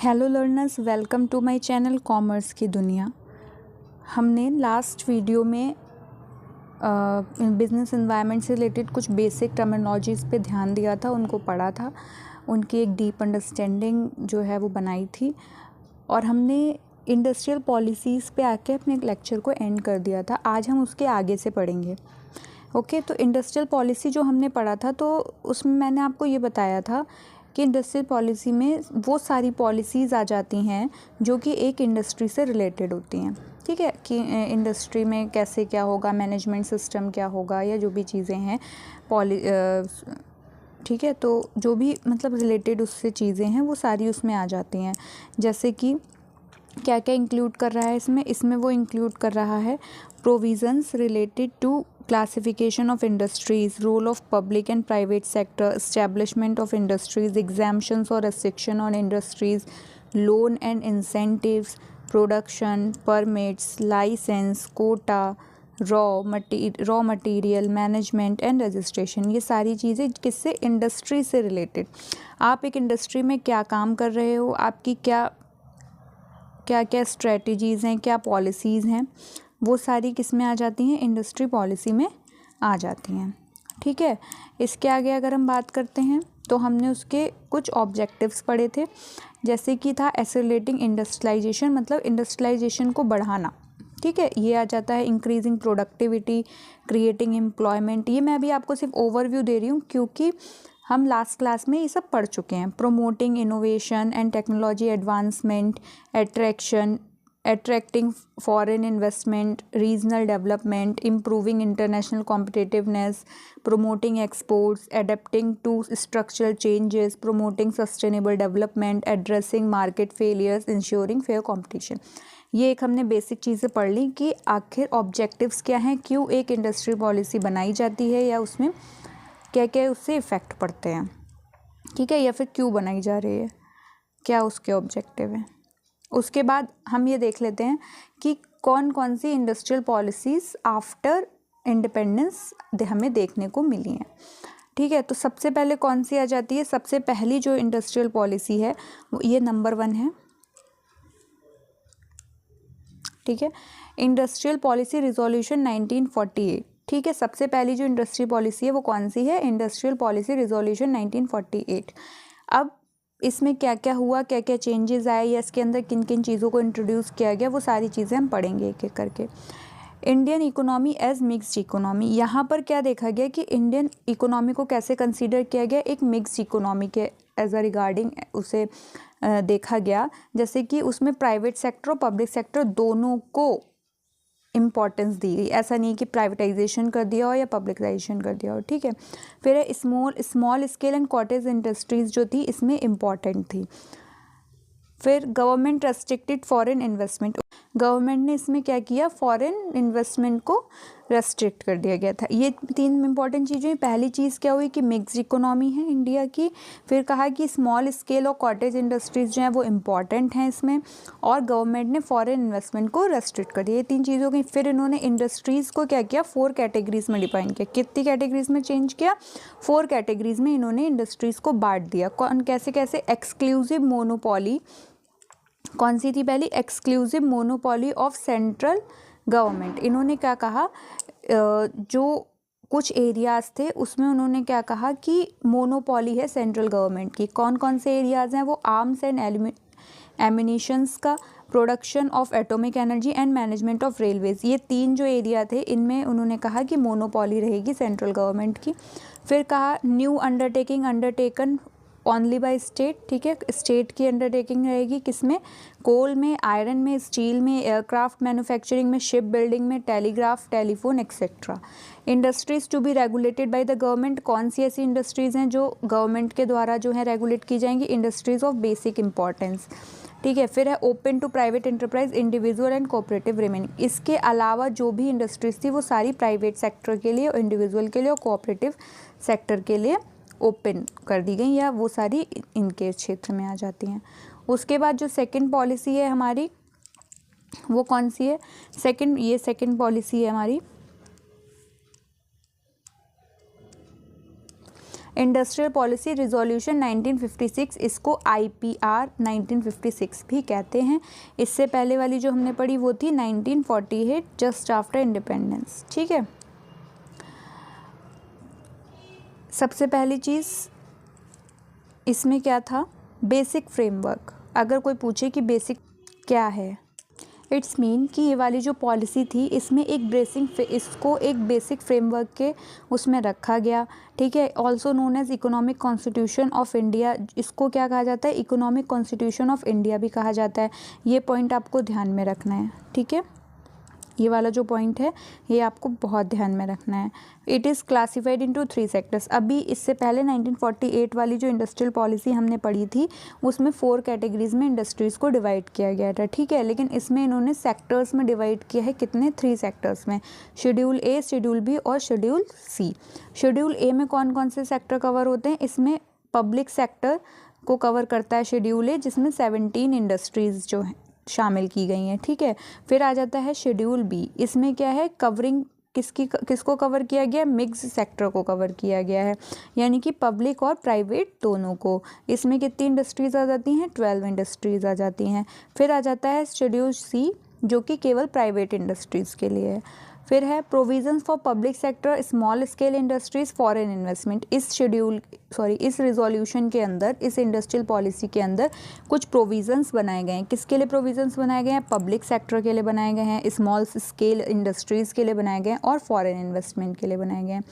Hello learners, welcome to my channel commerce की दुनिया। हमने लास्ट वीडियो में बिज़नेस एनवायरनमेंट से रिलेटेड कुछ बेसिक टर्मिनोलॉजीज़ पे ध्यान दिया था, उनको पढ़ा था, उनकी एक डीप अंडरस्टैंडिंग जो है वो बनाई थी और हमने इंडस्ट्रियल पॉलिसीज़ पे आके अपने लेक्चर को एंड कर दिया था। आज हम उसके आगे से पढ़ेंगे। ओके, तो इंडस्ट्रियल पॉलिसी जो हमने पढ़ा था तो उसमें मैंने आपको ये बताया था कि इंडस्ट्रियल पॉलिसी में वो सारी पॉलिसीज़ आ जाती हैं जो कि एक इंडस्ट्री से रिलेटेड होती हैं। ठीक है, कि इंडस्ट्री में कैसे क्या होगा, मैनेजमेंट सिस्टम क्या होगा, या जो भी चीज़ें हैं ठीक है, तो जो भी मतलब रिलेटेड उससे चीज़ें हैं वो सारी उसमें आ जाती हैं। जैसे कि क्या क्या इंक्लूड कर रहा है इसमें वो इंक्लूड कर रहा है provisions related to classification of industries, role of public and private sector, establishment of industries, exemptions or restriction on industries, loan and incentives, production, permits, license, quota, raw material, management and registration। ये सारी चीज़ें किससे, industry से related. आप एक industry में क्या काम कर रहे हो, आपकी क्या क्या क्या स्ट्रेटजीज़ हैं, क्या पॉलिसीज़ हैं, वो सारी किस में आ जाती हैं, इंडस्ट्री पॉलिसी में आ जाती हैं। ठीक है, इसके आगे अगर हम बात करते हैं तो हमने उसके कुछ ऑब्जेक्टिव्स पढ़े थे, जैसे कि था एक्सेलरेटिंग इंडस्ट्रियलाइजेशन, मतलब इंडस्ट्रियलाइजेशन को बढ़ाना। ठीक है, ये आ जाता है इंक्रीजिंग प्रोडक्टिविटी, क्रिएटिंग एम्प्लॉयमेंट। ये मैं अभी आपको सिर्फ ओवरव्यू दे रही हूँ क्योंकि हम लास्ट क्लास में ये सब पढ़ चुके हैं। Promoting innovation and technology advancement, attracting foreign investment, regional development, improving international competitiveness, promoting exports, adapting to structural changes, promoting sustainable development, addressing market failures, ensuring fair competition। ये एक हमने बेसिक चीज़ें पढ़ ली कि आखिर ऑब्जेक्टिव्स क्या हैं, क्यों एक इंडस्ट्री पॉलिसी बनाई जाती है, या उसमें क्या क्या उससे इफ़ेक्ट पड़ते हैं। ठीक है, या फिर क्यों बनाई जा रही है, क्या उसके ऑब्जेक्टिव हैं। उसके बाद हम ये देख लेते हैं कि कौन कौन सी इंडस्ट्रियल पॉलिसीज़ आफ्टर इंडिपेंडेंस हमें देखने को मिली हैं। ठीक है, तो सबसे पहले कौन सी आ जाती है, सबसे पहली जो इंडस्ट्रियल पॉलिसी है वो ये नंबर 1 है। ठीक है, इंडस्ट्रियल पॉलिसी रिजोल्यूशन 1948। ठीक है, सबसे पहली जो इंडस्ट्री पॉलिसी है वो कौन सी है, इंडस्ट्रियल पॉलिसी रिजोल्यूशन 1948। अब इसमें क्या क्या हुआ, क्या क्या चेंजेस आए, या इसके अंदर किन किन चीज़ों को इंट्रोड्यूस किया गया, वो सारी चीज़ें हम पढ़ेंगे एक एक करके। Indian economy as mixed economy, यहाँ पर क्या देखा गया कि इंडियन इकोनॉमी को कैसे कंसीडर किया गया, एक मिक्स्ड इकोनॉमी के एज अ रिगार्डिंग उसे देखा गया। जैसे कि उसमें प्राइवेट सेक्टर और पब्लिक सेक्टर दोनों को इम्पॉर्टेंस दी गई। ऐसा नहीं कि प्राइवेटाइजेशन कर दिया हो या पब्लिकाइजेशन कर दिया हो। ठीक है, फिर small scale and cottage industries जो थी इसमें इम्पॉर्टेंट थी। फिर government restricted foreign investment, government ने इसमें क्या किया, फॉरेन इन्वेस्टमेंट को रेस्ट्रिक्ट कर दिया गया था। ये 3 इंपॉर्टेंट चीज़ें। पहली चीज़ क्या हुई कि मिक्स्ड इकोनॉमी है इंडिया की, फिर कहा कि स्मॉल स्केल और कॉटेज इंडस्ट्रीज़ जो हैं वो इम्पॉर्टेंट हैं इसमें, और गवर्नमेंट ने फॉरेन इन्वेस्टमेंट को रेस्ट्रिक्ट कर दिया। ये 3 चीज़ों की। फिर इन्होंने इंडस्ट्रीज़ को क्या किया, 4 कैटेगरीज़ में डिफाइन किया। कितनी कैटेगरीज़ में चेंज किया, 4 कैटेगरीज़ में इन्होंने इंडस्ट्रीज़ को बांट दिया। कौन कैसे कैसे, एक्सक्लूसिव मोनोपोली कौन सी थी पहली, exclusive monopoly of central government. इन्होंने क्या कहा, जो कुछ एरियाज़ थे उसमें उन्होंने क्या कहा कि मोनोपोली है सेंट्रल गवर्नमेंट की। कौन कौन से एरियाज़ हैं वो, आर्म्स एंड एम्यूनिशंस का, production of atomic energy and management of Railways. ये 3 जो एरिया थे इनमें उन्होंने कहा कि मोनोपोली रहेगी सेंट्रल गवर्नमेंट की। फिर कहा new undertaking undertaken only by state. ठीक है, स्टेट की अंडरटेकिंग रहेगी किसमें, कोल में, आयरन में, स्टील में, एयरक्राफ्ट मैन्युफैक्चरिंग में, शिप बिल्डिंग में, telegraph, telephone etcetera. Industries to be regulated by the government, कौन सी ऐसी इंडस्ट्रीज़ हैं जो गवर्नमेंट के द्वारा जो है रेगुलेट की जाएंगी, इंडस्ट्रीज़ ऑफ बेसिक इंपॉर्टेंस। ठीक है, फिर है open to private enterprise, individual and cooperative remaining. इसके अलावा जो भी इंडस्ट्रीज़ थी वो सारी प्राइवेट सेक्टर के लिए, इंडिविजुअल के लिए और कोऑपरेटिव सेक्टर के लिए ओपन कर दी गई, या वो सारी इनके क्षेत्र में आ जाती हैं। उसके बाद जो सेकंड पॉलिसी है हमारी वो कौन सी है, सेकंड पॉलिसी है हमारी इंडस्ट्रियल पॉलिसी रिजोल्यूशन 1956, इसको IPR 1956 भी कहते हैं। इससे पहले वाली जो हमने पढ़ी वो थी 1948, जस्ट आफ्टर इंडिपेंडेंस। ठीक है, सबसे पहली चीज़ इसमें क्या था, बेसिक फ्रेमवर्क। अगर कोई पूछे कि बेसिक क्या है, इट्स मीन कि ये वाली जो पॉलिसी थी इसमें इसको एक बेसिक फ्रेमवर्क के उसमें रखा गया। ठीक है, also known as economic constitution of India. इसको क्या कहा जाता है, इकोनॉमिक कॉन्स्टिट्यूशन ऑफ इंडिया भी कहा जाता है। ये पॉइंट आपको ध्यान में रखना है। ठीक है, ये वाला जो पॉइंट है ये आपको बहुत ध्यान में रखना है। It is classified into 3 sectors. अभी इससे पहले 1948 वाली जो इंडस्ट्रियल पॉलिसी हमने पढ़ी थी उसमें 4 कैटेगरीज में इंडस्ट्रीज़ को डिवाइड किया गया था। ठीक है, लेकिन इसमें इन्होंने सेक्टर्स में डिवाइड किया है। कितने, 3 सेक्टर्स में, शेड्यूल ए, शेड्यूल बी और शेड्यूल सी। शेड्यूल ए में कौन कौन से सेक्टर कवर होते हैं, इसमें पब्लिक सेक्टर को कवर करता है शेड्यूल ए, जिसमें 17 इंडस्ट्रीज़ जो हैं शामिल की गई हैं। ठीक है, फिर आ जाता है शेड्यूल बी। इसमें क्या है, कवरिंग किसको कवर किया गया, मिक्स सेक्टर को कवर किया गया है, यानी कि पब्लिक और प्राइवेट दोनों को। इसमें कितनी इंडस्ट्रीज़ आ जाती हैं, 12 इंडस्ट्रीज़ आ जाती हैं। फिर आ जाता है शेड्यूल सी, जो कि केवल प्राइवेट इंडस्ट्रीज़ के लिए है। फिर है provisions for public sector, small scale industries, foreign investment. इस रिजोल्यूशन के अंदर, इस इंडस्ट्रियल पॉलिसी के अंदर कुछ प्रोविजंस बनाए गए हैं। किसके लिए प्रोविजंस बनाए गए हैं, पब्लिक सेक्टर के लिए बनाए गए हैं, स्मॉल स्केल इंडस्ट्रीज़ के लिए बनाए गए हैं और फॉरेन इन्वेस्टमेंट के लिए बनाए गए हैं।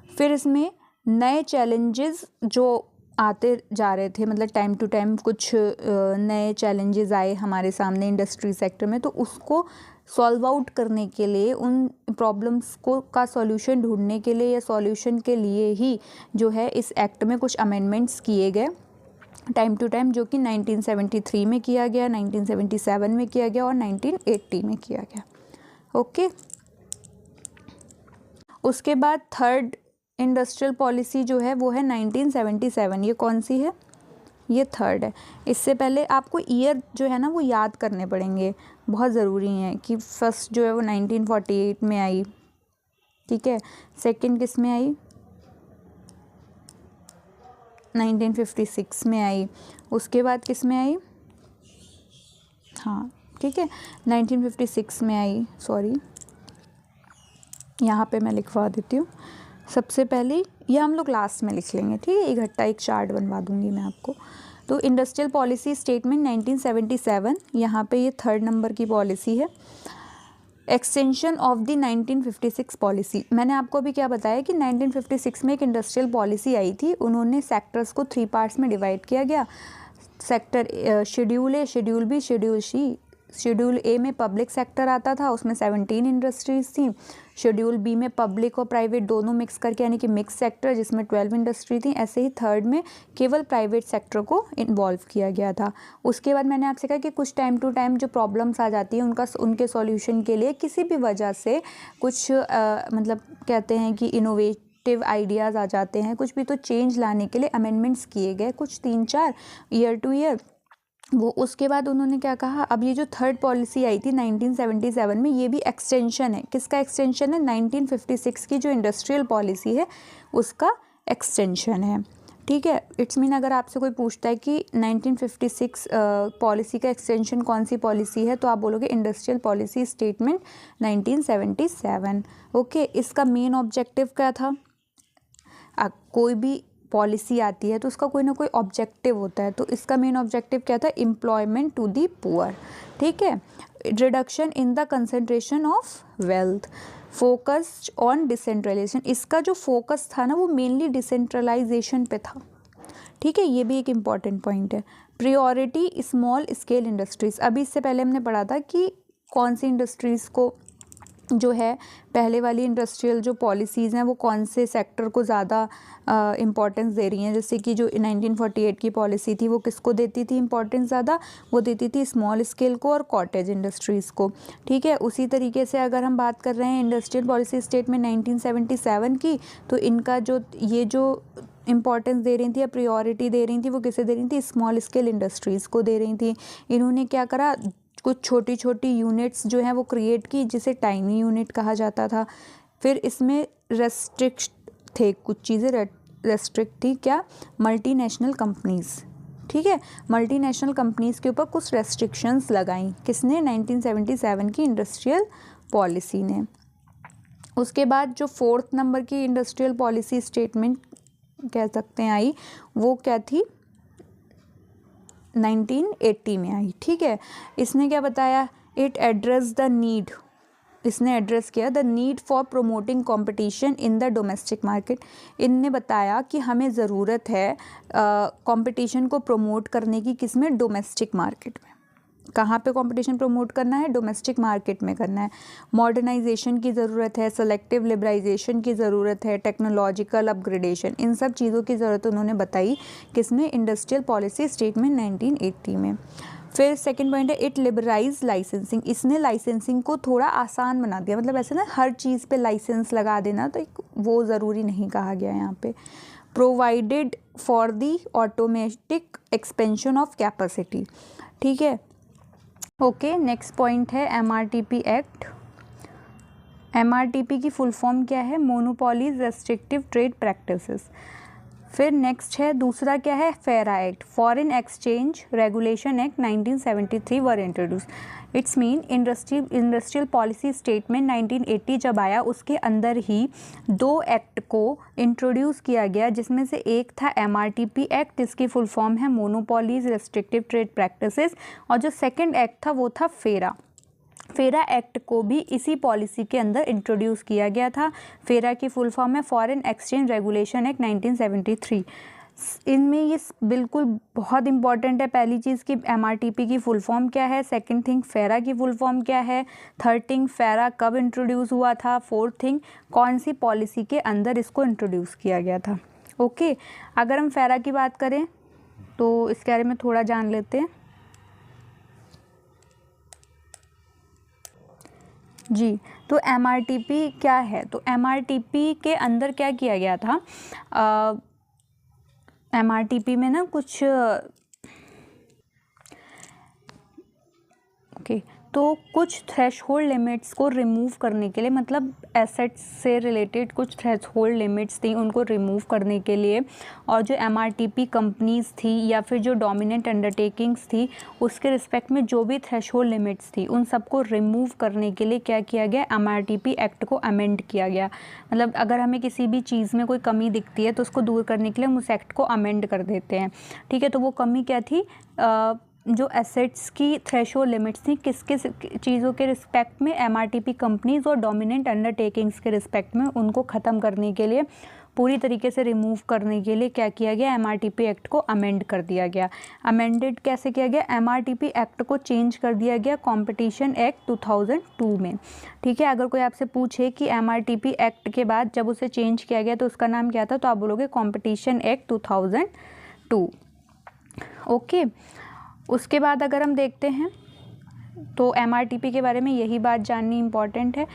फिर इसमें नए चैलेंजेस जो आते जा रहे थे, मतलब टाइम टू टाइम कुछ नए चैलेंजेस आए हमारे सामने इंडस्ट्री सेक्टर में, तो उसको सॉल्व आउट करने के लिए, उन प्रॉब्लम्स को का सॉल्यूशन ढूंढने के लिए या सॉल्यूशन के लिए ही जो है इस एक्ट में कुछ अमेंडमेंट्स किए गए टाइम टू टाइम, जो कि 1973 में किया गया, 1977 में किया गया और 1980 में किया गया। ओके, उसके बाद थर्ड इंडस्ट्रियल पॉलिसी जो है वो है 1977। ये कौन सी है, ये थर्ड है। इससे पहले आपको ईयर जो है ना वो याद करने पड़ेंगे, बहुत ज़रूरी है। कि फर्स्ट जो है वो 1948 में आई, ठीक है, सेकंड किस में आई, 1956 में आई, उसके बाद किस में आई, हाँ ठीक है 1956 में आई, सॉरी यहाँ पे मैं लिखवा देती हूँ। सबसे पहले ये हम लोग लास्ट में लिख लेंगे, ठीक है, इकट्ठा एक चार्ट बनवा दूंगी मैं आपको। तो इंडस्ट्रियल पॉलिसी स्टेटमेंट 1977, यहाँ पे ये थर्ड नंबर की पॉलिसी है। एक्सटेंशन ऑफ द 1956 पॉलिसी, मैंने आपको अभी क्या बताया कि 1956 में एक इंडस्ट्रियल पॉलिसी आई थी, उन्होंने सेक्टर्स को 3 पार्ट्स में डिवाइड किया गया। Sector schedule A, schedule B, schedule C. Schedule A में पब्लिक सेक्टर आता था, उसमें 17 इंडस्ट्रीज़ थी। शेड्यूल बी में पब्लिक और प्राइवेट दोनों मिक्स करके, यानी कि मिक्स सेक्टर, जिसमें 12 इंडस्ट्री थी। ऐसे ही थर्ड में केवल प्राइवेट सेक्टर को इन्वॉल्व किया गया था। उसके बाद मैंने आपसे कहा कि कुछ टाइम टू टाइम जो प्रॉब्लम्स आ जाती हैं उनके सॉल्यूशन के लिए किसी भी वजह से कुछ मतलब कहते हैं कि इनोवेटिव आइडियाज़ आ जाते हैं, कुछ भी, तो चेंज लाने के लिए अमेंडमेंट्स किए गए कुछ 3-4 ईयर टू ईयर। वो उसके बाद उन्होंने क्या कहा, अब ये जो थर्ड पॉलिसी आई थी 1977 में, ये भी एक्सटेंशन है। किसका एक्सटेंशन है, 1956 की जो इंडस्ट्रियल पॉलिसी है उसका एक्सटेंशन है, ठीक है। इट्स मीन अगर आपसे कोई पूछता है कि 1956 पॉलिसी का एक्सटेंशन कौन सी पॉलिसी है, तो आप बोलोगे इंडस्ट्रियल पॉलिसी स्टेटमेंट 1977। ओके, इसका मेन ऑब्जेक्टिव क्या था, कोई भी पॉलिसी आती है तो उसका कोई ना कोई ऑब्जेक्टिव होता है, तो इसका मेन ऑब्जेक्टिव क्या था, एम्प्लॉयमेंट टू दी पुअर, ठीक है, reduction in the concentration of wealth, focused on decentralization. इसका जो फोकस था ना वो मेनली डिसेंट्रलाइजेशन पे था, ठीक है, ये भी एक इम्पॉर्टेंट पॉइंट है। प्रायोरिटी स्मॉल स्केल इंडस्ट्रीज़, अभी इससे पहले हमने पढ़ा था कि कौन सी इंडस्ट्रीज़ को जो है, पहले वाली इंडस्ट्रियल जो पॉलिसीज़ हैं वो कौन से सेक्टर को ज़्यादा इम्पॉर्टेंस दे रही हैं। जैसे कि जो 1948 की पॉलिसी थी वो किसको देती थी इम्पॉर्टेंस ज़्यादा, वो देती थी स्मॉल स्केल को और कॉटेज इंडस्ट्रीज़ को, ठीक है। उसी तरीके से अगर हम बात कर रहे हैं इंडस्ट्रियल पॉलिसी स्टेटमेंट 1977 की, तो इनका जो ये जो इम्पॉर्टेंस दे रही थी या प्रायोरिटी दे रही थी वो किसे दे रही थी, स्मॉल स्केल इंडस्ट्रीज़ को दे रही थी। इन्होंने क्या करा, कुछ छोटी छोटी यूनिट्स जो हैं वो क्रिएट की, जिसे टाइनी यूनिट कहा जाता था। फिर इसमें रेस्ट्रिक्ट थे, कुछ चीज़ें रेस्ट्रिक्ट थी, क्या, मल्टीनेशनल कंपनीज़, ठीक है, मल्टीनेशनल कंपनीज़ के ऊपर कुछ रेस्ट्रिक्शंस लगाई, किसने, 1977 की इंडस्ट्रियल पॉलिसी ने। उसके बाद जो 4th नंबर की इंडस्ट्रियल पॉलिसी स्टेटमेंट कह सकते हैं आई, वो क्या थी, 1980 में आई, ठीक है। इसने क्या बताया, इट एड्रेस द नीड, इसने एड्रेस किया the need for promoting competition in the domestic market. इनने बताया कि हमें ज़रूरत है कंपटीशन को प्रमोट करने की, किस में, डोमेस्टिक मार्केट में। कहाँ पे कंपटीशन प्रमोट करना है, डोमेस्टिक मार्केट में करना है। मॉडर्नाइजेशन की ज़रूरत है, सेलेक्टिव लिबराइजेशन की ज़रूरत है, टेक्नोलॉजिकल अपग्रेडेशन, इन सब चीज़ों की ज़रूरत उन्होंने बताई, किसमें, इंडस्ट्रियल पॉलिसी स्टेटमेंट 1980 में। फिर सेकंड पॉइंट है, इट लिबराइज लाइसेंसिंग, इसने लाइसेंसिंग को थोड़ा आसान बना दिया, मतलब ऐसे ना हर चीज़ पे लाइसेंस लगा देना, तो वो ज़रूरी नहीं कहा गया यहाँ पे। Provided for the automatic expansion of capacity, ठीक है। ओके, नेक्स्ट पॉइंट है MRTP एक्ट। MRTP की फुल फॉर्म क्या है, मोनोपोलीज रेस्ट्रिक्टिव ट्रेड प्रैक्टिसेस। फिर नेक्स्ट है दूसरा क्या है, फेरा act, foreign exchange regulation act 1973 were introduce. It's mean industrial policy statement 1980 जब आया, उसके अंदर ही 2 एक्ट को इंट्रोड्यूस किया गया, जिसमें से एक था MRTP एक्ट, इसकी फुल फॉर्म है मोनोपोलीज रेस्ट्रिक्टिव ट्रेड प्रैक्टिसेस, और जो सेकेंड एक्ट था वो था फेरा। फेरा एक्ट को भी इसी पॉलिसी के अंदर इंट्रोड्यूस किया गया था। फेरा की फुल फॉर्म है फॉरेन एक्सचेंज रेगुलेशन एक्ट 1973। इनमें ये बिल्कुल बहुत इंपॉर्टेंट है, पहली चीज़ कि MRTP की फुल फॉर्म क्या है, सेकंड थिंग फेरा की फुल फॉर्म क्या है, थर्ड थिंग फेरा कब इंट्रोड्यूस हुआ था, फोर्थ थिंग कौन सी पॉलिसी के अंदर इसको इंट्रोड्यूस किया गया था। ओके, अगर हम फेरा की बात करें तो इसके बारे में थोड़ा जान लेते हैं। जी, तो MRTP क्या है, तो MRTP के अंदर क्या किया गया था, MRTP में ना कुछ ओके, तो कुछ थ्रेशहोल्ड लिमिट्स को रिमूव करने के लिए, मतलब एसेट्स से रिलेटेड कुछ थ्रेशहोल्ड लिमिट्स थी, उनको रिमूव करने के लिए, और जो MRTP कंपनीज़ थी या फिर जो डोमिनेंट अंडरटेकिंग्स थी, उसके रिस्पेक्ट में जो भी थ्रेशहोल्ड लिमिट्स थी, उन सबको रिमूव करने के लिए क्या किया गया, MRTP एक्ट को अमेंड किया गया। मतलब अगर हमें किसी भी चीज़ में कोई कमी दिखती है तो उसको दूर करने के लिए हम उस एक्ट को अमेंड कर देते हैं, ठीक है। तो वो कमी क्या थी, जो एसेट्स की थ्रेशोल्ड लिमिट्स थी, किस किस चीज़ों के रिस्पेक्ट में, MRTP कंपनीज़ और डोमिनेंट अंडरटेकिंग्स के रिस्पेक्ट में, उनको ख़त्म करने के लिए, पूरी तरीके से रिमूव करने के लिए क्या किया गया, MRTP एक्ट को अमेंड कर दिया गया। अमेंडेड कैसे किया गया, MRTP एक्ट को चेंज कर दिया गया कॉम्पिटिशन एक्ट 2002 में, ठीक है। अगर कोई आपसे पूछे कि MRTP एक्ट के बाद जब उसे चेंज किया गया तो उसका नाम क्या था, तो आप बोलोगे कॉम्पिटिशन एक्ट 2002। ओके, उसके बाद अगर हम देखते हैं तो MRTP के बारे में यही बात जाननी इम्पॉर्टेंट है।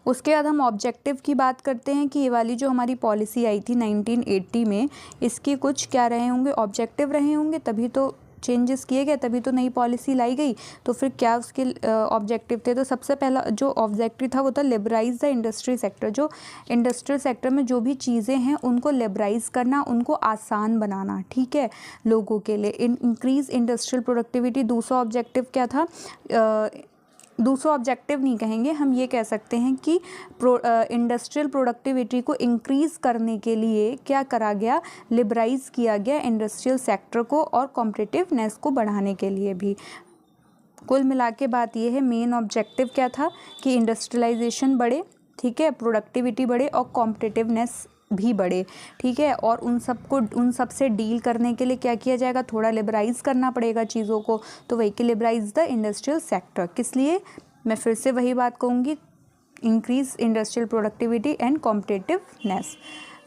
उसके बाद हम ऑब्जेक्टिव की बात करते हैं कि ये वाली जो हमारी पॉलिसी आई थी 1980 में, इसकी कुछ क्या रहे होंगे, ऑब्जेक्टिव रहे होंगे, तभी तो चेंजेस किए गए, तभी तो नई पॉलिसी लाई गई। तो फिर क्या उसके ऑब्जेक्टिव थे, तो सबसे पहला जो ऑब्जेक्टिव था वो था लिबराइज द इंडस्ट्री सेक्टर। जो इंडस्ट्रियल सेक्टर में जो भी चीज़ें हैं उनको लिबराइज करना, उनको आसान बनाना, ठीक है, लोगों के लिए। इंक्रीज इंडस्ट्रियल प्रोडक्टिविटी दूसरा ऑब्जेक्टिव क्या था, दूसरा ऑब्जेक्टिव नहीं कहेंगे, हम ये कह सकते हैं कि इंडस्ट्रियल प्रोडक्टिविटी को इंक्रीज़ करने के लिए क्या करा गया, लिबराइज किया गया इंडस्ट्रियल सेक्टर को, और कॉम्पिटिटिवनेस को बढ़ाने के लिए भी। कुल मिला के बात ये है, मेन ऑब्जेक्टिव क्या था कि इंडस्ट्रियलाइजेशन बढ़े, ठीक है, प्रोडक्टिविटी बढ़े और कॉम्पिटिटिवनेस भी बढ़े, ठीक है। और उन सब से डील करने के लिए क्या किया जाएगा, थोड़ा लिबराइज करना पड़ेगा चीज़ों को, तो वही कि लिबराइज द इंडस्ट्रियल सेक्टर। किस लिए, मैं फिर से वही बात कहूँगी, increase industrial productivity and competitiveness.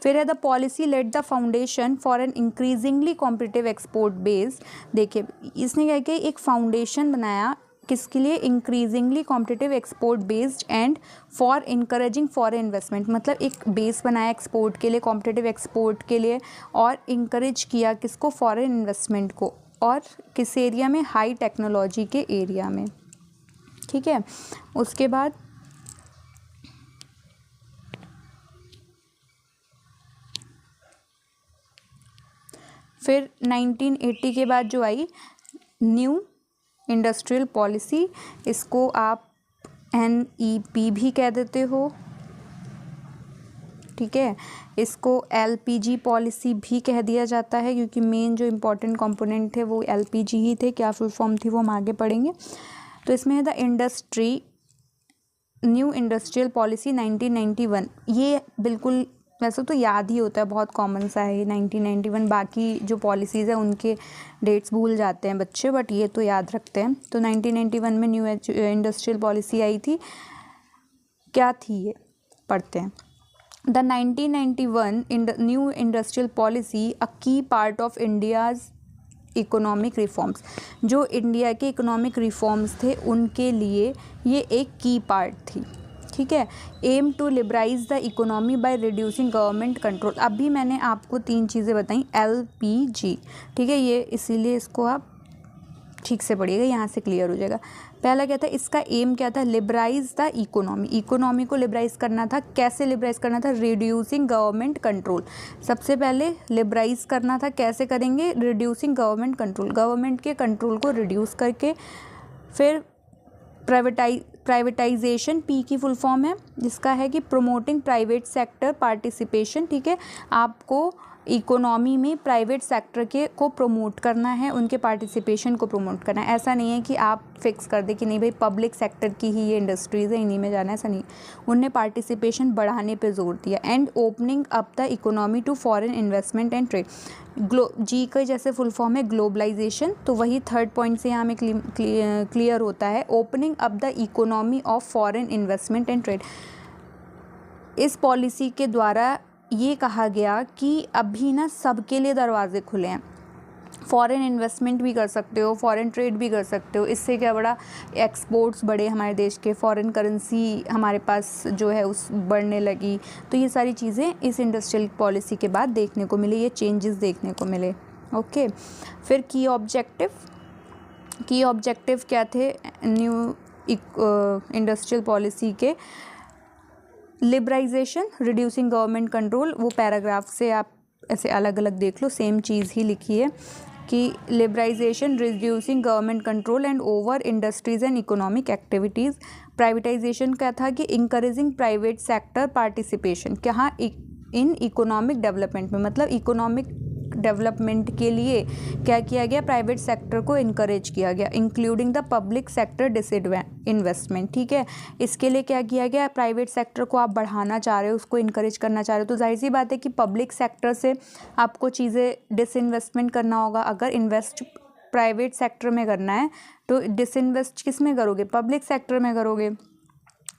फिर है the policy laid the foundation for an increasingly competitive export base. देखिए इसने क्या किया, एक फाउंडेशन बनाया, किसके लिए, increasingly competitive export based and for encouraging foreign investment. मतलब एक बेस बनाया एक्सपोर्ट के लिए, कॉम्पिटिटिव एक्सपोर्ट के लिए, और इंकरेज किया किसको, फॉरेन इन्वेस्टमेंट को, और किस एरिया में, हाई टेक्नोलॉजी के एरिया में, ठीक है। उसके बाद फिर 1980 के बाद जो आई न्यू इंडस्ट्रियल पॉलिसी, इसको आप NEP भी कह देते हो, ठीक है। इसको LPG पॉलिसी भी कह दिया जाता है, क्योंकि मेन जो इम्पोर्टेंट कंपोनेंट थे वो LPG ही थे। क्या फुल फॉर्म थी वो हम आगे पढ़ेंगे। तो इसमें है द न्यू इंडस्ट्रियल पॉलिसी 1991। ये बिल्कुल वैसे तो याद ही होता है, बहुत कॉमन सा है ये 1991। बाकी जो पॉलिसीज़ है उनके डेट्स भूल जाते हैं बच्चे, बट ये तो याद रखते हैं। तो 1991 में न्यू इंडस्ट्रियल पॉलिसी आई थी। क्या थी ये, पढ़ते हैं। द 1991 न्यू इंडस्ट्रियल पॉलिसी अ की part of India's economic reforms. जो इंडिया के इकोनॉमिक रिफॉर्म्स थे उनके लिए ये एक की पार्ट थी, ठीक है। Aim to liberalise the economy by reducing government control. अभी मैंने आपको 3 चीज़ें बताई, LPG, ठीक है। ये इसीलिए इसको आप ठीक से पढ़िएगा, यहाँ से क्लियर हो जाएगा। पहला क्या था, इसका एम क्या था, लिबराइज द इकोनॉमी को लिबराइज करना था। कैसे लिबराइज करना था, रिड्यूसिंग गवर्नमेंट कंट्रोल। सबसे पहले लिबराइज करना था, कैसे करेंगे, रिड्यूसिंग गवर्नमेंट कंट्रोल, गवर्नमेंट के कंट्रोल को रिड्यूस करके। फिर प्राइवेटाइजेशन, P की फुल फॉर्म है जिसका है कि प्रोमोटिंग प्राइवेट सेक्टर पार्टिसिपेशन, ठीक है। आपको इकोनॉमी में प्राइवेट सेक्टर को प्रमोट करना है, उनके पार्टिसिपेशन को प्रमोट करना है। ऐसा नहीं है कि आप फिक्स कर दें कि नहीं भाई पब्लिक सेक्टर की ही ये इंडस्ट्रीज़ है, इन्हीं में जाना है, ऐसा नहीं। उनने पार्टिसिपेशन बढ़ाने पे जोर दिया। And opening up the economy to foreign investment and trade. G का जैसे फुल फॉर्म है ग्लोबलाइजेशन, तो वही थर्ड पॉइंट से यहाँ में क्लियर होता है, opening up the economy of foreign investment and trade. इस पॉलिसी के द्वारा ये कहा गया कि अभी ना सबके लिए दरवाजे खुले हैं, फॉरेन इन्वेस्टमेंट भी कर सकते हो, फॉरेन ट्रेड भी कर सकते हो। इससे क्या बड़ा, एक्सपोर्ट्स बढ़े हमारे देश के, फॉरेन करेंसी हमारे पास जो है उस बढ़ने लगी। तो ये सारी चीज़ें इस इंडस्ट्रियल पॉलिसी के बाद देखने को मिले, ये चेंजेस देखने को मिले। ओके, फिर की ऑब्जेक्टिव क्या थे न्यू इंडस्ट्रियल पॉलिसी के, लिबराइजेशन, रिड्यूसिंग गवर्नमेंट कंट्रोल। वो पैराग्राफ से आप ऐसे अलग अलग देख लो, सेम चीज़ ही लिखी है कि liberalisation, reducing government control and over industries and economic activities. Privatisation क्या था कि इंकरेजिंग प्राइवेट सेक्टर पार्टिसिपेशन, क्या इन इकोनॉमिक डेवलपमेंट में, मतलब इकोनॉमिक डेवलपमेंट के लिए क्या किया गया, प्राइवेट सेक्टर को इनकरेज किया गया, including the public sector investment, ठीक है। इसके लिए क्या किया गया, प्राइवेट सेक्टर को आप बढ़ाना चाह रहे हो, उसको इनकरेज करना चाह रहे हो, तो जाहिर सी बात है कि पब्लिक सेक्टर से आपको चीज़ें डिसइन्वेस्टमेंट करना होगा। अगर इन्वेस्ट प्राइवेट सेक्टर में करना है तो डिसइन्वेस्ट किस में करोगे, पब्लिक सेक्टर में करोगे,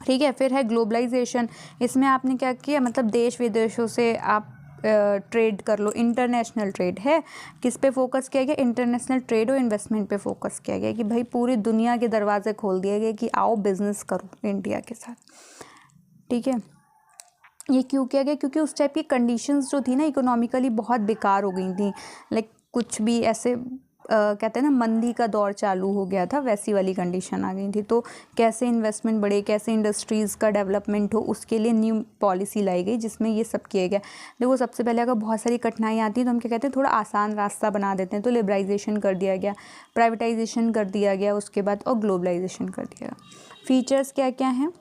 ठीक है। फिर है ग्लोबलाइजेशन, इसमें आपने क्या किया, मतलब देश विदेशों से आप ट्रेड कर लो, इंटरनेशनल ट्रेड है। किस पे फोकस किया गया, इंटरनेशनल ट्रेड और इन्वेस्टमेंट पे फोकस किया गया कि भाई पूरी दुनिया के दरवाजे खोल दिए गए कि आओ बिजनेस करो इंडिया के साथ, ठीक है। ये क्यों किया गया, क्योंकि उस टाइप की कंडीशंस जो थी ना इकोनॉमिकली बहुत बेकार हो गई थी। लाइक कुछ भी ऐसे कहते हैं ना मंदी का दौर चालू हो गया था, वैसी वाली कंडीशन आ गई थी। तो कैसे इन्वेस्टमेंट बढ़े, कैसे इंडस्ट्रीज़ का डेवलपमेंट हो, उसके लिए न्यू पॉलिसी लाई गई जिसमें ये सब किया गया। देखो सबसे पहले अगर बहुत सारी कठिनाई आती है तो हम क्या कहते हैं, थोड़ा आसान रास्ता बना देते हैं। तो लिबराइजेशन कर दिया गया, प्राइवेटाइजेशन कर दिया गया उसके बाद, और ग्लोबलाइजेशन कर दिया गया। फीचर्स क्या क्या हैं,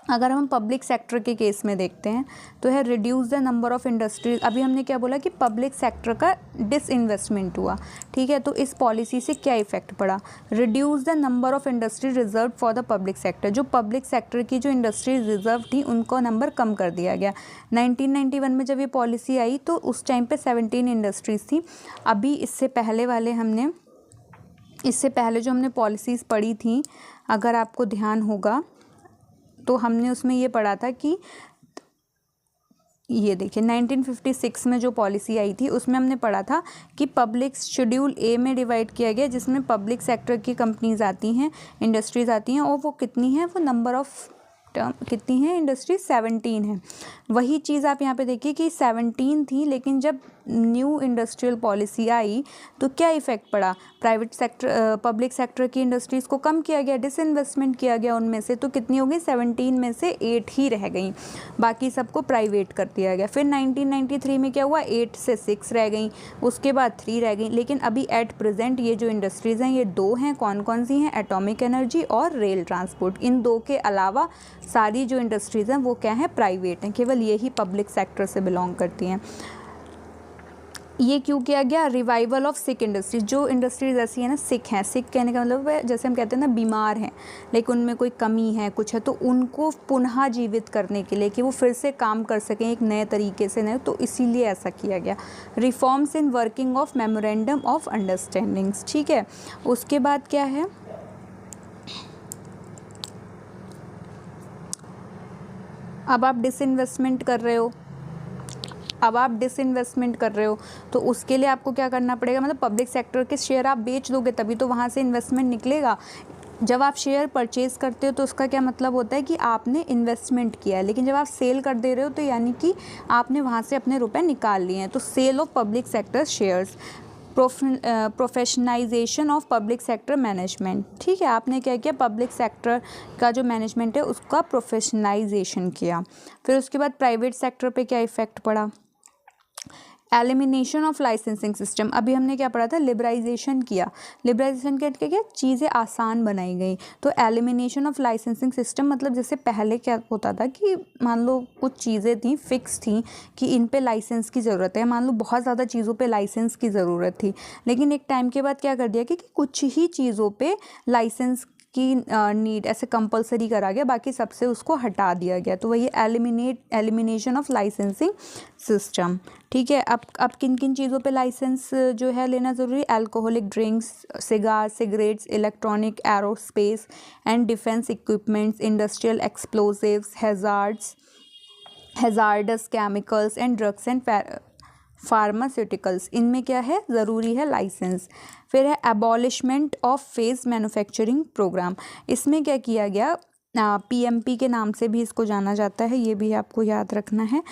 अगर हम पब्लिक सेक्टर के केस में देखते हैं तो है reduce the number of industries. अभी हमने क्या बोला कि पब्लिक सेक्टर का डिसइन्वेस्टमेंट हुआ, ठीक है। तो इस पॉलिसी से क्या इफेक्ट पड़ा, reduce the number of industry reserve for the public sector. जो पब्लिक सेक्टर की जो इंडस्ट्री रिजर्व थी उनको नंबर कम कर दिया गया। 1991 में जब ये पॉलिसी आई तो उस टाइम पे 17 इंडस्ट्रीज़ थी। अभी इससे पहले जो हमने पॉलिसीज़ पढ़ी थी, अगर आपको ध्यान होगा तो हमने उसमें ये पढ़ा था कि ये देखिए 1956 में जो पॉलिसी आई थी उसमें हमने पढ़ा था कि पब्लिक शेड्यूल ए में डिवाइड किया गया, जिसमें पब्लिक सेक्टर की कंपनीज आती हैं, इंडस्ट्रीज़ आती हैं, और वो कितनी हैं, वो नंबर ऑफ़ कितनी है इंडस्ट्री, 17 है। वही चीज़ आप यहाँ पे देखिए कि 17 थी, लेकिन जब न्यू इंडस्ट्रियल पॉलिसी आई तो क्या इफेक्ट पड़ा, प्राइवेट सेक्टर पब्लिक सेक्टर की इंडस्ट्रीज़ को कम किया गया, डिसइन्वेस्टमेंट किया गया उनमें से, तो कितनी हो गई 17 में से 8 ही रह गई, बाकी सबको प्राइवेट कर दिया गया। फिर 1993 में क्या हुआ, 8 से 6 रह गई, उसके बाद 3 रह गई। लेकिन अभी एट प्रेजेंट ये जो इंडस्ट्रीज़ हैं ये 2 हैं, कौन कौन सी हैं, एटॉमिक एनर्जी और रेल ट्रांसपोर्ट। इन 2 के अलावा सारी जो इंडस्ट्रीज़ हैं वो क्या हैं, प्राइवेट हैं, केवल यही पब्लिक सेक्टर से बिलोंग करती हैं। ये क्यों किया गया, रिवाइवल ऑफ सिक इंडस्ट्रीज, जो इंडस्ट्रीज ऐसी है ना सिक हैं, सिक कहने का मतलब है जैसे हम कहते हैं ना बीमार हैं लेकिन उनमें कोई कमी है कुछ है, तो उनको पुनः जीवित करने के लिए कि वो फिर से काम कर सकें एक नए तरीके से, नए, तो इसीलिए ऐसा किया गया। Reforms in working of memorandum of understandings, ठीक है। उसके बाद क्या है, अब आप डिसइन्वेस्टमेंट कर रहे हो, तो उसके लिए आपको क्या करना पड़ेगा, मतलब पब्लिक सेक्टर के शेयर आप बेच दोगे तभी तो वहाँ से इन्वेस्टमेंट निकलेगा। जब आप शेयर परचेज़ करते हो तो उसका क्या मतलब होता है कि आपने इन्वेस्टमेंट किया है, लेकिन जब आप सेल कर दे रहे हो तो यानी कि आपने वहाँ से अपने रुपए निकाल लिए हैं। तो sale of public sector shares, professionalization of public sector management, ठीक है। आपने क्या किया, पब्लिक सेक्टर का जो मैनेजमेंट है उसका प्रोफेशनलाइजेशन किया। फिर उसके बाद प्राइवेट सेक्टर पे क्या इफेक्ट पड़ा, एलिमिनेशन ऑफ लाइसेंसिंग सिस्टम, अभी हमने क्या पढ़ा था, लिबराइजेशन किया, लिबराइजेशन करके क्या चीज़ें आसान बनाई गई। तो एलिमिनेशन ऑफ लाइसेंसिंग सिस्टम मतलब जैसे पहले क्या होता था कि मान लो कुछ चीज़ें थी फिक्स थी कि इन पे लाइसेंस की ज़रूरत है, मान लो बहुत ज़्यादा चीज़ों पे लाइसेंस की ज़रूरत थी, लेकिन एक टाइम के बाद क्या कर दिया कि कुछ ही चीज़ों पे लाइसेंस की नीड ऐसे कंपलसरी करा गया, बाकी सबसे उसको हटा दिया गया। तो वही एलिमिनेशन ऑफ लाइसेंसिंग सिस्टम, ठीक है। अब किन किन चीज़ों पे लाइसेंस जो है लेना ज़रूरी, alcoholic drinks, cigar, cigarettes, electronic, aerospace and defence equipments, industrial explosives, hazardous chemicals and drugs and pharmaceuticals, इनमें क्या है, ज़रूरी है लाइसेंस। फिर है एबॉलिशमेंट ऑफ फेज मैन्युफैक्चरिंग प्रोग्राम, इसमें क्या किया गया, पीएमपी के नाम से भी इसको जाना जाता है, ये भी आपको याद रखना है।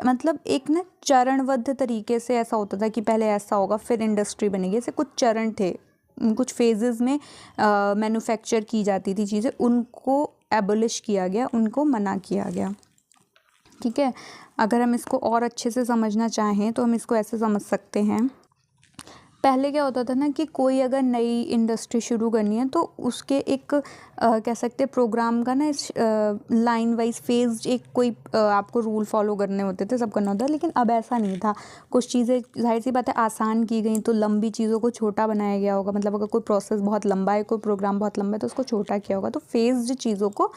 मतलब एक ना चरणबद्ध तरीके से ऐसा होता था कि पहले ऐसा होगा फिर इंडस्ट्री बनेगी, ऐसे कुछ चरण थे, कुछ फेजेस में मैन्युफैक्चर की जाती थी चीज़ें, उनको एबॉलिश किया गया, उनको मना किया गया, ठीक है। अगर हम इसको और अच्छे से समझना चाहें तो हम इसको ऐसे समझ सकते हैं, पहले क्या होता था ना कि कोई अगर नई इंडस्ट्री शुरू करनी है तो उसके एक कह सकते हैं प्रोग्राम का ना लाइन वाइज फेज एक कोई आपको रूल फॉलो करने होते थे, सब करना होता है। लेकिन अब ऐसा नहीं था, कुछ चीज़ें जाहिर सी बात है आसान की गई तो लंबी चीज़ों को छोटा बनाया गया होगा, मतलब अगर कोई प्रोसेस बहुत लंबा है, कोई प्रोग्राम बहुत लंबा है तो उसको छोटा किया होगा, तो फेज्ड चीज़ों को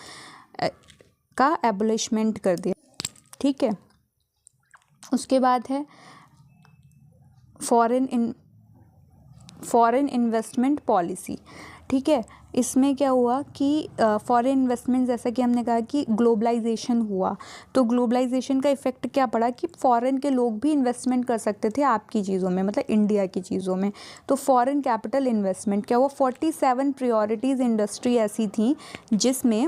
का एबॉलिशमेंट कर दिया, ठीक है। उसके बाद है फॉरेन इन्वेस्टमेंट पॉलिसी, ठीक है। इसमें क्या हुआ कि फॉरेन इन्वेस्टमेंट, जैसा कि हमने कहा कि ग्लोबलाइजेशन हुआ, तो ग्लोबलाइजेशन का इफेक्ट क्या पड़ा कि फॉरेन के लोग भी इन्वेस्टमेंट कर सकते थे आपकी चीज़ों में, मतलब इंडिया की चीज़ों में। तो फॉरेन कैपिटल इन्वेस्टमेंट क्या हुआ, 47 प्रायोरिटीज़ इंडस्ट्री ऐसी थी जिसमें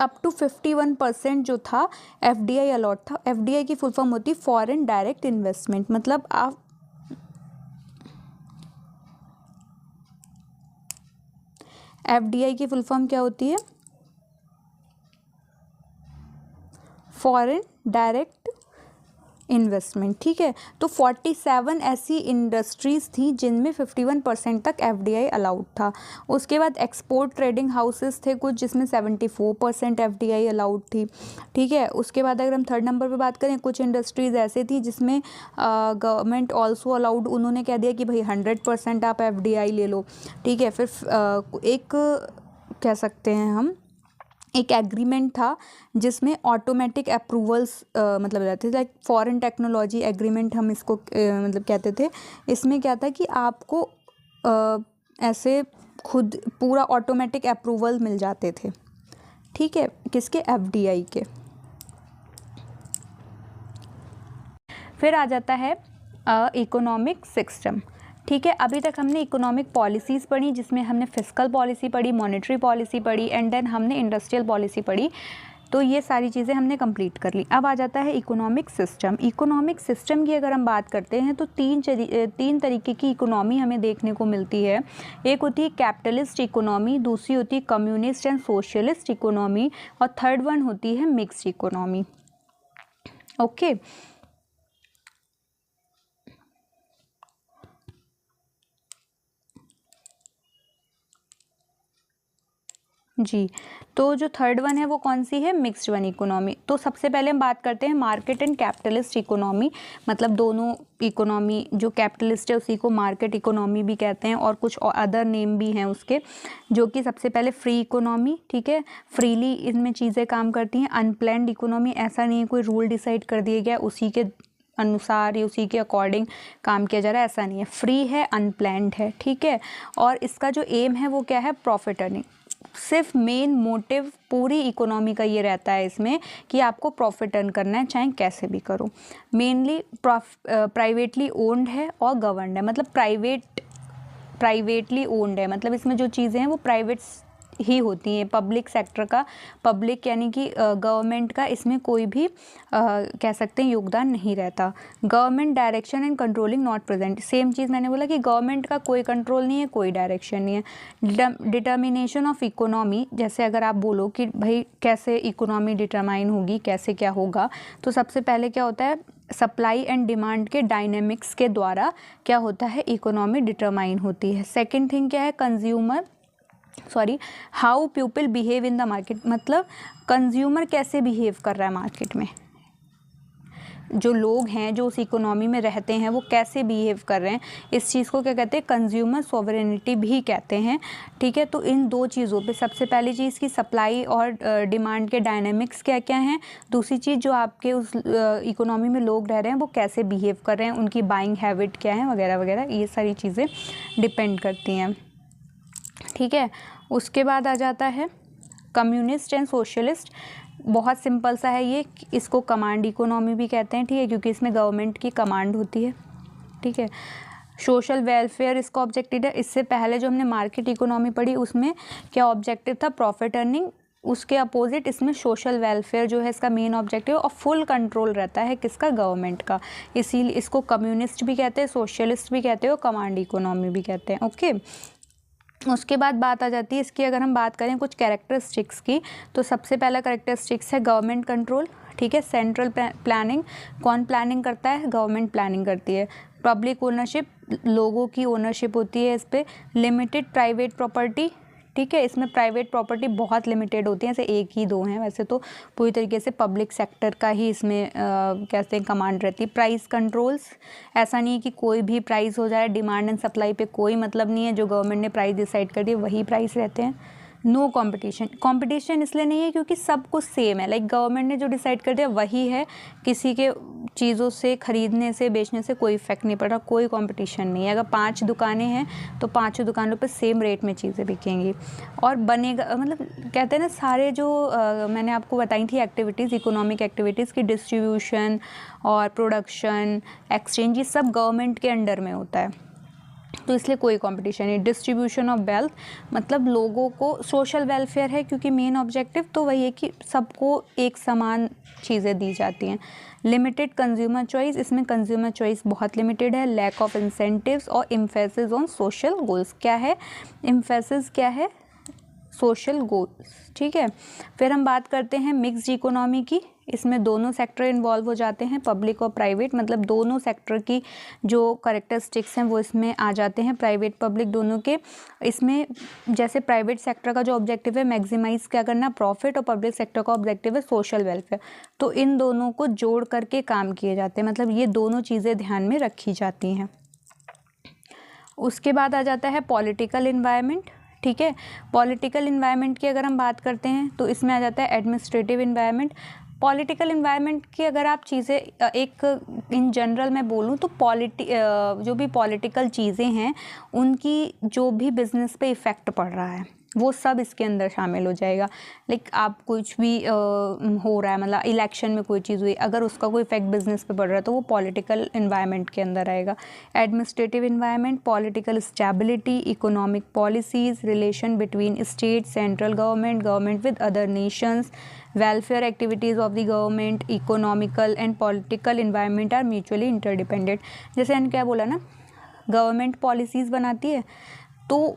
अप टू 51% जो था FDI अलॉट था। FDI की फुल फॉर्म होती है फॉरेन डायरेक्ट इन्वेस्टमेंट, मतलब आप FDI की फुल फॉर्म क्या होती है, फॉरेन डायरेक्ट इन्वेस्टमेंट, ठीक है। तो 47 ऐसी इंडस्ट्रीज़ थी जिनमें 51% तक FDI अलाउड था। उसके बाद एक्सपोर्ट ट्रेडिंग हाउसेस थे कुछ जिसमें 74% FDI अलाउड थी, ठीक है। उसके बाद अगर हम थर्ड नंबर पे बात करें, कुछ इंडस्ट्रीज़ ऐसे थी जिसमें गवर्नमेंट ऑल्सो अलाउड, उन्होंने कह दिया कि भाई 100% आप FDI ले लो, ठीक है। फिर एक कह सकते हैं हम एक एग्रीमेंट था जिसमें ऑटोमेटिक अप्रूवल्स मतलब रहते थे, लाइक फॉरेन टेक्नोलॉजी एग्रीमेंट हम इसको मतलब कहते थे। इसमें क्या था कि आपको ऐसे खुद पूरा ऑटोमेटिक अप्रूवल मिल जाते थे, ठीक है, किसके, FDI के। फिर आ जाता है इकोनॉमिक सिस्टम, ठीक है। अभी तक हमने इकोनॉमिक पॉलिसीज़ पढ़ी जिसमें हमने फिस्कल पॉलिसी पढ़ी, मॉनेटरी पॉलिसी पढ़ी एंड देन हमने इंडस्ट्रियल पॉलिसी पढ़ी। तो ये सारी चीज़ें हमने कंप्लीट कर ली। अब आ जाता है इकोनॉमिक सिस्टम। इकोनॉमिक सिस्टम की अगर हम बात करते हैं तो तीन तरीके की इकोनॉमी हमें देखने को मिलती है। एक होती है कैपिटलिस्ट इकोनॉमी, दूसरी होती है कम्युनिस्ट एंड सोशलिस्ट इकोनॉमी, और थर्ड वन होती है मिक्स्ड इकोनॉमी। ओके जी, तो जो थर्ड वन है वो कौन सी है, मिक्स्ड वन इकोनॉमी। तो सबसे पहले हम बात करते हैं मार्केट एंड कैपिटलिस्ट इकोनॉमी। मतलब दोनों इकोनॉमी, जो कैपिटलिस्ट है उसी को मार्केट इकोनॉमी भी कहते हैं और कुछ अदर नेम भी हैं उसके, जो कि सबसे पहले फ्री इकोनॉमी, ठीक है, फ्रीली इनमें चीज़ें काम करती हैं। अनप्लान्ड इकोनॉमी, ऐसा नहीं है कोई रूल डिसाइड कर दिया गया उसी के अनुसार या उसी के अकॉर्डिंग काम किया जा रहा है, ऐसा नहीं है, फ्री है, अनप्लान्ड है, ठीक है। और इसका जो एम है वो क्या है, प्रॉफिट अर्निंग। सिर्फ मेन मोटिव पूरी इकोनॉमी का ये रहता है इसमें कि आपको प्रॉफिट अर्न करना है, चाहे कैसे भी करो। मेनली प्राइवेटली ओन्ड है और गवर्नड है, मतलब प्राइवेटली ओन्ड है, मतलब इसमें जो चीज़ें हैं वो प्राइवेट ही होती हैं। पब्लिक सेक्टर का, पब्लिक यानी कि गवर्नमेंट का इसमें कोई भी कह सकते हैं योगदान नहीं रहता। Government direction and controlling not present, same चीज़ मैंने बोला कि गवर्नमेंट का कोई कंट्रोल नहीं है, कोई डायरेक्शन नहीं है। डिटर्मिनेशन ऑफ इकोनॉमी, जैसे अगर आप बोलो कि भाई कैसे इकोनॉमी डिटरमाइन होगी, कैसे क्या होगा, तो सबसे पहले क्या होता है, सप्लाई एंड डिमांड के डायनेमिक्स के द्वारा क्या होता है, इकोनॉमी डिटरमाइन होती है। सेकेंड थिंग क्या है, how people behave in the market, मतलब कंज्यूमर कैसे बिहेव कर रहा है मार्केट में, जो लोग हैं जो उस इकोनॉमी में रहते हैं वो कैसे बिहेव कर रहे हैं, इस चीज़ को क्या कहते हैं, कंज्यूमर सोवरेनिटी भी कहते हैं, ठीक है। तो इन दो चीज़ों पे सबसे पहली चीज़ की सप्लाई और डिमांड के डायनेमिक्स क्या क्या हैं, दूसरी चीज़ जो आपके उस इकोनॉमी में लोग रह रहे हैं वो कैसे बिहेव कर रहे हैं, उनकी बाइंग हैबिट क्या है, वगैरह वगैरह, ये सारी चीज़ें डिपेंड करती हैं, ठीक है। उसके बाद आ जाता है कम्युनिस्ट एंड सोशलिस्ट। बहुत सिंपल सा है ये, इसको कमांड इकोनॉमी भी कहते हैं, ठीक है, क्योंकि इसमें गवर्नमेंट की कमांड होती है, ठीक है। सोशल वेलफेयर इसका ऑब्जेक्टिव है। इससे पहले जो हमने मार्केट इकोनॉमी पढ़ी उसमें क्या ऑब्जेक्टिव था, प्रॉफिट अर्निंग, उसके अपोजिट इसमें सोशल वेलफेयर जो है इसका मेन ऑब्जेक्टिव, और फुल कंट्रोल रहता है किसका, गवर्नमेंट का, इसीलिए इसको कम्युनिस्ट भी कहते हैं, सोशलिस्ट भी कहते हैं और कमांड इकोनॉमी भी कहते हैं, ओके। उसके बाद बात आ जाती है इसकी, अगर हम बात करें कुछ कैरेक्टरिस्टिक्स की, तो सबसे पहला कैरेक्टरिस्टिक्स है गवर्नमेंट कंट्रोल, ठीक है। सेंट्रल प्लानिंग, कौन प्लानिंग करता है, गवर्नमेंट प्लानिंग करती है। पब्लिक ओनरशिप, लोगों की ओनरशिप होती है इस पर। लिमिटेड प्राइवेट प्रॉपर्टी, ठीक है, इसमें प्राइवेट प्रॉपर्टी बहुत लिमिटेड होती है, ऐसे एक ही दो हैं, वैसे तो पूरी तरीके से पब्लिक सेक्टर का ही इसमें कहते हैं कमांड रहती है। प्राइस कंट्रोल्स, ऐसा नहीं है कि कोई भी प्राइस हो जाए, डिमांड एंड सप्लाई पे कोई मतलब नहीं है, जो गवर्नमेंट ने प्राइस डिसाइड कर दिया वही प्राइस रहते हैं। नो कंपटीशन, कंपटीशन इसलिए नहीं है क्योंकि सब कुछ सेम है, लाइक गवर्नमेंट ने जो डिसाइड कर दिया वही है, किसी के चीज़ों से खरीदने से बेचने से कोई इफेक्ट नहीं पड़ रहा, कोई कंपटीशन नहीं है। अगर 5 दुकानें हैं तो 5 दुकानों पे सेम रेट में चीज़ें बिकेंगी और बनेगा, मतलब कहते हैं ना सारे जो मैंने आपको बताई थी एक्टिविटीज़, इकोनॉमिक एक्टिविटीज़ की डिस्ट्रीब्यूशन और प्रोडक्शन, एक्सचेंज, ये सब गवर्नमेंट के अंडर में होता है, तो इसलिए कोई कंपटीशन नहीं। डिस्ट्रीब्यूशन ऑफ वेल्थ, मतलब लोगों को, सोशल वेलफेयर है क्योंकि मेन ऑब्जेक्टिव तो वही है कि सबको एक समान चीज़ें दी जाती हैं। लिमिटेड कंज्यूमर चॉइस, इसमें कंज्यूमर चॉइस बहुत लिमिटेड है। लैक ऑफ इंसेंटिव्स और एम्फेसिस ऑन सोशल गोल्स, क्या है एम्फेसिस, क्या है सोशल गोल्स, ठीक है। फिर हम बात करते हैं मिक्स्ड इकोनॉमी की, इसमें दोनों सेक्टर इन्वॉल्व हो जाते हैं, पब्लिक और प्राइवेट, मतलब दोनों सेक्टर की जो कैरेक्टरिस्टिक्स हैं वो इसमें आ जाते हैं, प्राइवेट पब्लिक दोनों के। इसमें जैसे प्राइवेट सेक्टर का जो ऑब्जेक्टिव है मैक्सिमाइज क्या करना, प्रॉफिट, और पब्लिक सेक्टर का ऑब्जेक्टिव है सोशल वेलफेयर, तो इन दोनों को जोड़ करके काम किए जाते हैं, मतलब ये दोनों चीज़ें ध्यान में रखी जाती हैं। उसके बाद आ जाता है पॉलिटिकल इन्वायरमेंट, ठीक है। पॉलिटिकल इन्वायरमेंट की अगर हम बात करते हैं तो इसमें आ जाता है एडमिनिस्ट्रेटिव इन्वायरमेंट। पॉलिटिकल इन्वायरमेंट की अगर आप चीज़ें एक इन जनरल मैं बोलूँ तो जो भी पॉलिटिकल चीज़ें हैं उनकी जो भी बिज़नेस पे इफ़ेक्ट पड़ रहा है, वो सब इसके अंदर शामिल हो जाएगा। लाइक आप कुछ भी हो रहा है, मतलब इलेक्शन में कोई चीज़ हुई, अगर उसका कोई इफेक्ट बिजनेस पे पड़ रहा है तो वो पॉलिटिकल इन्वायरमेंट के अंदर आएगा। Administrative environment, political stability, economic policies, relation between state, central government, government with other nations, welfare activities of the government, economical and political environment are mutually interdependent. जैसे मैंने क्या बोला ना, गवर्नमेंट पॉलिसीज़ बनाती है, तो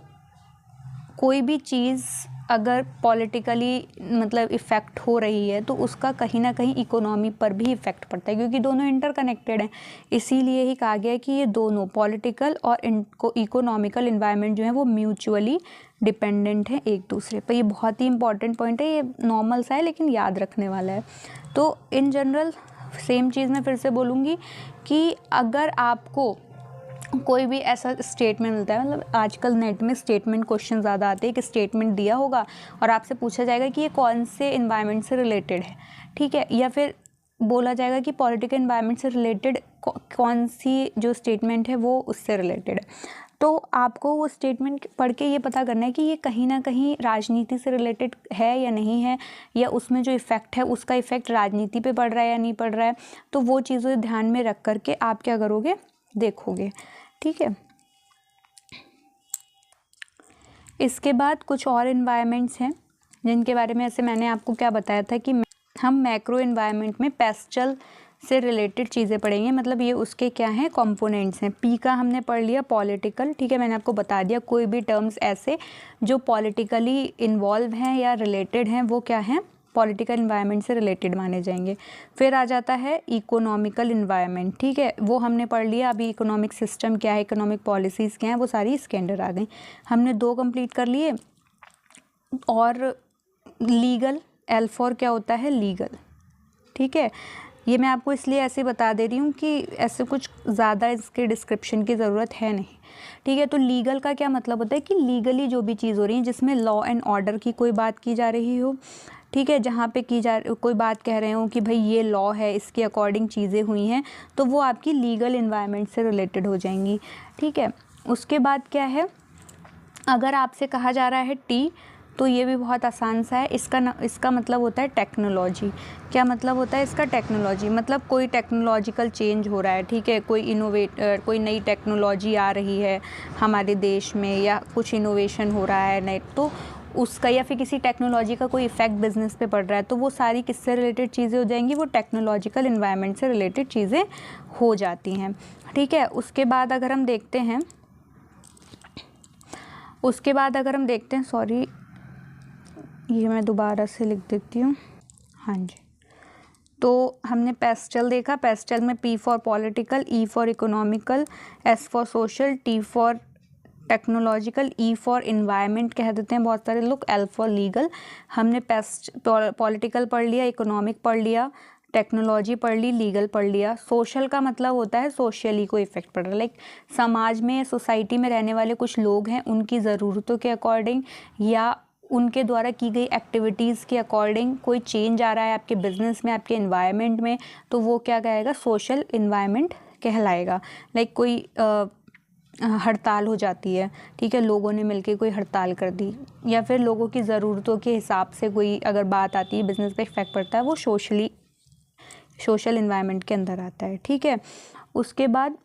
कोई भी चीज़ अगर पॉलिटिकली मतलब इफ़ेक्ट हो रही है तो उसका कहीं ना कहीं इकोनॉमी पर भी इफ़ेक्ट पड़ता है, क्योंकि दोनों इंटरकनेक्टेड हैं। इसीलिए ही कहा गया है कि ये दोनों पॉलिटिकल और इकोनॉमिकल इन्वायरमेंट जो है वो म्यूचुअली डिपेंडेंट हैं एक दूसरे पर। ये बहुत ही इंपॉर्टेंट पॉइंट है, ये नॉर्मल सा है लेकिन याद रखने वाला है। तो इन जनरल सेम चीज़ मैं फिर से बोलूँगी कि अगर आपको कोई भी ऐसा स्टेटमेंट मिलता है, मतलब आजकल नेट में स्टेटमेंट क्वेश्चन ज़्यादा आते हैं, कि स्टेटमेंट दिया होगा और आपसे पूछा जाएगा कि ये कौन से इन्वायरमेंट से रिलेटेड है, ठीक है, या फिर बोला जाएगा कि पॉलिटिकल इन्वायरमेंट से रिलेटेड कौन सी जो स्टेटमेंट है वो उससे रिलेटेड है। तो आपको वो स्टेटमेंट पढ़ के ये पता करना है कि ये कहीं ना कहीं राजनीति से रिलेटेड है या नहीं है, या उसमें जो इफ़ेक्ट है उसका इफ़ेक्ट राजनीति पे पड़ रहा है या नहीं पड़ रहा है। तो वो चीज़ें ध्यान में रख करके आप क्या करोगे, देखोगे, ठीक है। इसके बाद कुछ और इन्वायरमेंट्स हैं जिनके बारे में, ऐसे मैंने आपको क्या बताया था कि हम मैक्रो इन्वायरमेंट में पेस्टल से रिलेटेड चीज़ें पढ़ेंगे, मतलब ये उसके क्या हैं, कंपोनेंट्स हैं। पी का हमने पढ़ लिया पॉलिटिकल, ठीक है, मैंने आपको बता दिया कोई भी टर्म्स ऐसे जो पॉलिटिकली इन्वॉल्व हैं या रिलेटेड हैं वो क्या हैं, पॉलिटिकल इन्वायरमेंट से रिलेटेड माने जाएंगे। फिर आ जाता है इकोनॉमिकल इन्वायरमेंट, ठीक है, वो हमने पढ़ लिया। अभी इकोनॉमिक सिस्टम क्या है, इकोनॉमिक पॉलिसीज़ क्या हैं, वो सारी इसके अंडर आ गई। हमने 2 कंप्लीट कर लिए। और लीगल, L4 क्या होता है, लीगल, ठीक है। ये मैं आपको इसलिए ऐसे बता दे रही हूँ कि ऐसे कुछ ज़्यादा इसके डिस्क्रिप्शन की ज़रूरत है नहीं, ठीक है। तो लीगल का क्या मतलब होता है कि लीगली जो भी चीज़ हो रही है जिसमें लॉ एंड ऑर्डर की कोई बात की जा रही हो, ठीक है, जहाँ पे कोई बात कह रहे हो कि भाई ये लॉ है, इसके अकॉर्डिंग चीज़ें हुई हैं, तो वो आपकी लीगल इन्वायरमेंट से रिलेटेड हो जाएंगी, ठीक है। उसके बाद क्या है, अगर आपसे कहा जा रहा है टी, तो ये भी बहुत आसान सा है। इसका मतलब होता है टेक्नोलॉजी। क्या मतलब होता है इसका, टेक्नोलॉजी, मतलब कोई टेक्नोलॉजिकल चेंज हो रहा है, ठीक है, कोई नई टेक्नोलॉजी आ रही है हमारे देश में, या कुछ इनोवेशन हो रहा है नई, तो उसका, या फिर किसी टेक्नोलॉजी का कोई इफेक्ट बिजनेस पे पड़ रहा है, तो वो सारी किससे रिलेटेड चीज़ें हो जाएंगी, वो टेक्नोलॉजिकल इन्वायरमेंट से रिलेटेड चीज़ें हो जाती हैं, ठीक है। उसके बाद अगर हम देखते हैं, सॉरी ये मैं दोबारा से लिख देती हूँ, हाँ जी। तो हमने पेस्टल देखा, पेस्टल में P for political, E for economical, S for social, T for technological, E for environment कह देते हैं बहुत सारे लोग, L फॉर लीगल। हमने पॉलिटिकल पढ़ लिया, इकोनॉमिक पढ़ लिया, टेक्नोलॉजी पढ़ ली, लीगल पढ़ लिया। सोशल का मतलब होता है सोशली कोई इफेक्ट पड़ रहा है, लाइक समाज में, सोसाइटी में रहने वाले कुछ लोग हैं, उनकी ज़रूरतों के अकॉर्डिंग या उनके द्वारा की गई एक्टिविटीज़ के अकॉर्डिंग कोई चेंज आ रहा है आपके बिजनेस में, आपके इन्वायरमेंट में, तो वो क्या कहेगा, सोशल इन्वायरमेंट कहलाएगा। लाइक कोई हड़ताल हो जाती है, ठीक है, लोगों ने मिलकर कोई हड़ताल कर दी, या फिर लोगों की ज़रूरतों के हिसाब से कोई अगर बात आती है, बिजनेस पे इफेक्ट पड़ता है, वो सोशल इन्वायरमेंट के अंदर आता है, ठीक है। उसके बाद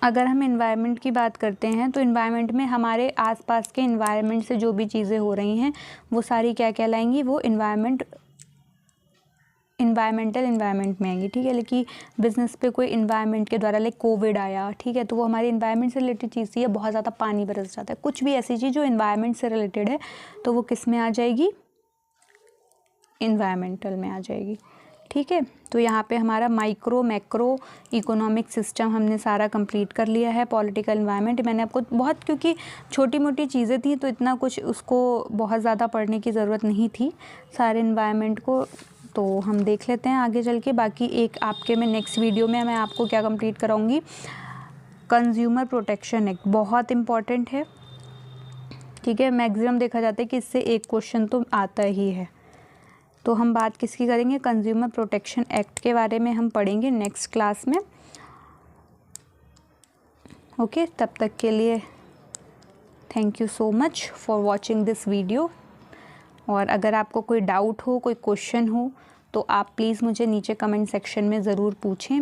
अगर हम इन्वायरमेंट की बात करते हैं, तो इन्वायरमेंट में हमारे आसपास के इन्वायरमेंट से जो भी चीज़ें हो रही हैं वो सारी क्या कहलाएंगी, वो इन्वायरमेंटल इन्वायरमेंट में आएंगी, ठीक है। लेकिन बिजनेस पे कोई इन्वायरमेंट के द्वारा, लाइक कोविड आया, ठीक है, तो वो हमारे इन्वायरमेंट से रिलेटेड चीज़ थी, या बहुत ज़्यादा पानी बरस जाता है, कुछ भी ऐसी चीज़ जो इन्वायरमेंट से रिलेटेड है, तो वो किस में आ जाएगी, इन्वायरमेंटल में आ जाएगी, ठीक है। तो यहाँ पे हमारा माइक्रो मैक्रो इकोनॉमिक सिस्टम हमने सारा कंप्लीट कर लिया है। पॉलिटिकल इन्वायरमेंट मैंने आपको बहुत, क्योंकि छोटी मोटी चीज़ें थी तो इतना कुछ उसको बहुत ज़्यादा पढ़ने की ज़रूरत नहीं थी सारे इन्वायरमेंट को, तो हम देख लेते हैं आगे चल के। बाकी एक आपके में नेक्स्ट वीडियो में मैं आपको क्या कंप्लीट कराऊँगी, कंज्यूमर प्रोटेक्शन एक्ट, बहुत इम्पॉर्टेंट है, ठीक है। मैक्सिमम देखा जाता है कि इससे एक क्वेश्चन तो आता ही है। तो हम बात किसकी करेंगे, कंज्यूमर प्रोटेक्शन एक्ट के बारे में हम पढ़ेंगे नेक्स्ट क्लास में। ओके, तब तक के लिए thank you so much for watching this video. और अगर आपको कोई डाउट हो, कोई क्वेश्चन हो, तो आप प्लीज़ मुझे नीचे कमेंट सेक्शन में ज़रूर पूछें।